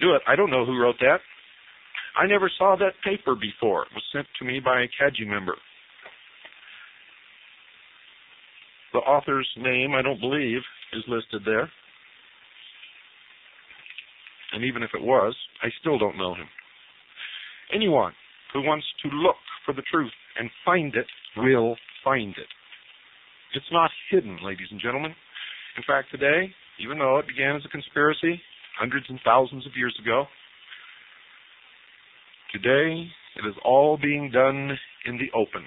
do it. I don't know who wrote that. I never saw that paper before. It was sent to me by a CAGI member. The author's name, I don't believe, is listed there. And even if it was, I still don't know him. Anyone who wants to look for the truth and find it will find it. It's not hidden, ladies and gentlemen. In fact, today, even though it began as a conspiracy hundreds and thousands of years ago, today it is all being done in the open.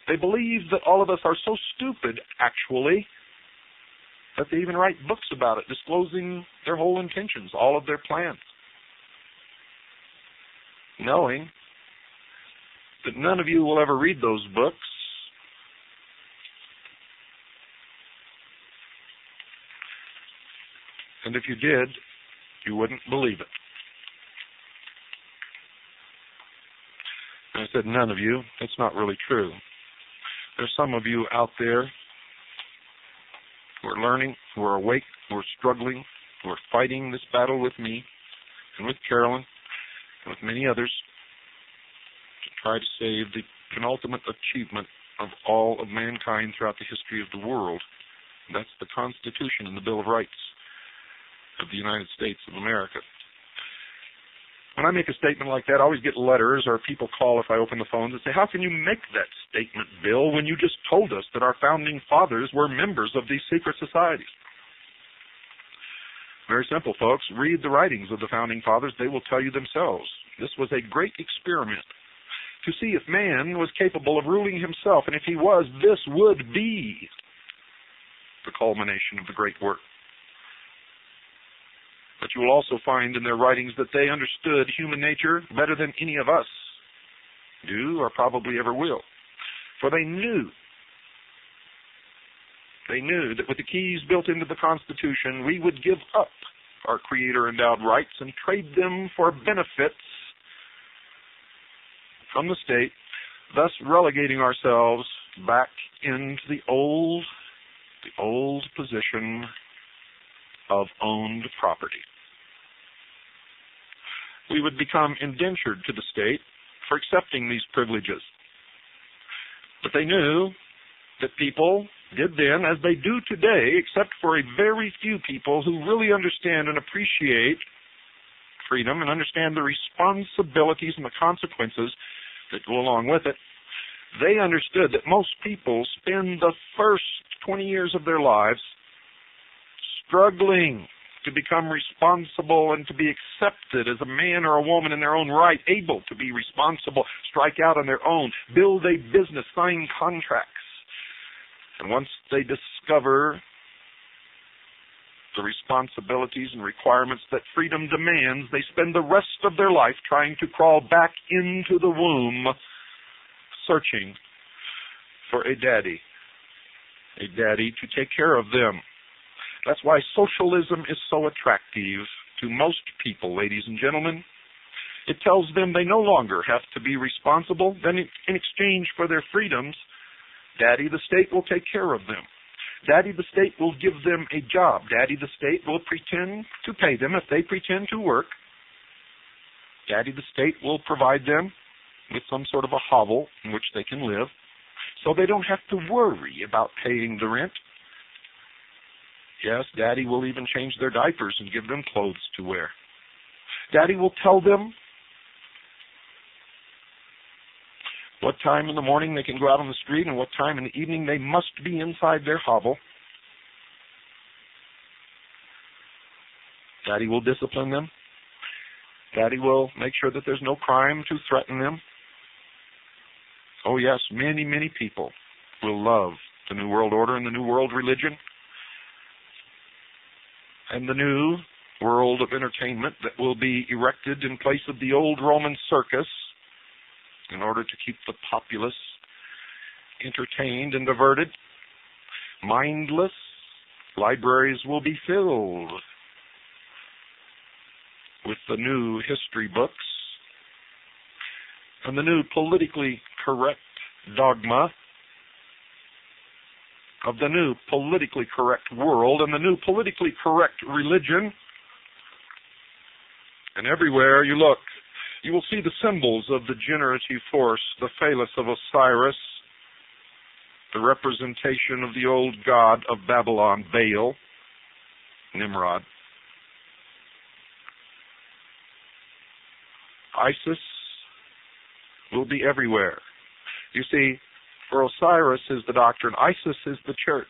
They believe that all of us are so stupid, actually, that they even write books about it, disclosing their whole intentions, all of their plans, knowing that none of you will ever read those books. And if you did, you wouldn't believe it. And I said none of you. That's not really true. There's some of you out there who are learning, who are awake, who are struggling, who are fighting this battle with me and with Carolyn and with many others to try to save the penultimate achievement of all of mankind throughout the history of the world. And that's the Constitution and the Bill of Rights of the United States of America. When I make a statement like that, I always get letters or people call if I open the phones and say, how can you make that statement, Bill, when you just told us that our founding fathers were members of these secret societies? Very simple, folks. Read the writings of the founding fathers. They will tell you themselves. This was a great experiment to see if man was capable of ruling himself, and if he was, this would be the culmination of the great work. But you will also find in their writings that they understood human nature better than any of us do or probably ever will. For they knew that with the keys built into the Constitution, we would give up our Creator-endowed rights and trade them for benefits from the state, thus relegating ourselves back into the old position of owned property. We would become indentured to the state for accepting these privileges. But they knew that people did then, as they do today, except for a very few people who really understand and appreciate freedom and understand the responsibilities and the consequences that go along with it. They understood that most people spend the first 20 years of their lives struggling to become responsible and to be accepted as a man or a woman in their own right, able to be responsible, strike out on their own, build a business, sign contracts. And once they discover the responsibilities and requirements that freedom demands, they spend the rest of their life trying to crawl back into the womb, searching for a daddy to take care of them. That's why socialism is so attractive to most people, ladies and gentlemen. It tells them they no longer have to be responsible. Then in exchange for their freedoms, Daddy the state will take care of them. Daddy the state will give them a job. Daddy the state will pretend to pay them if they pretend to work. Daddy the state will provide them with some sort of a hovel in which they can live, so they don't have to worry about paying the rent. Yes, Daddy will even change their diapers and give them clothes to wear. Daddy will tell them what time in the morning they can go out on the street and what time in the evening they must be inside their hovel. Daddy will discipline them. Daddy will make sure that there's no crime to threaten them. Oh yes, many, many people will love the New World Order and the New World Religion and the new world of entertainment that will be erected in place of the old Roman circus in order to keep the populace entertained and diverted. Mindless libraries will be filled with the new history books and the new politically correct dogma of the new politically correct world and the new politically correct religion And everywhere you look, you will see the symbols of the generative force, the phallus of Osiris, the representation of the old god of Babylon, Baal, Nimrod. Isis will be everywhere. You see, for Osiris is the doctrine, Isis is the church.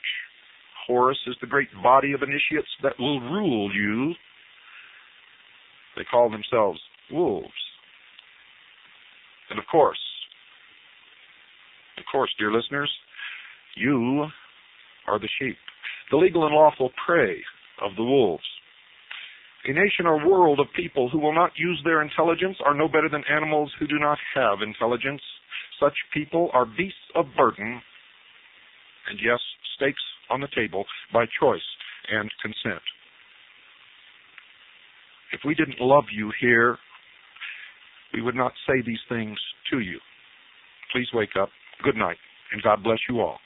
Horus is the great body of initiates that will rule you. They call themselves wolves. And of course, dear listeners, you are the sheep, the legal and lawful prey of the wolves. A nation or world of people who will not use their intelligence are no better than animals who do not have intelligence. Such people are beasts of burden, and yes, stakes on the table by choice and consent. If we didn't love you here, we would not say these things to you. Please wake up. Good night, and God bless you all.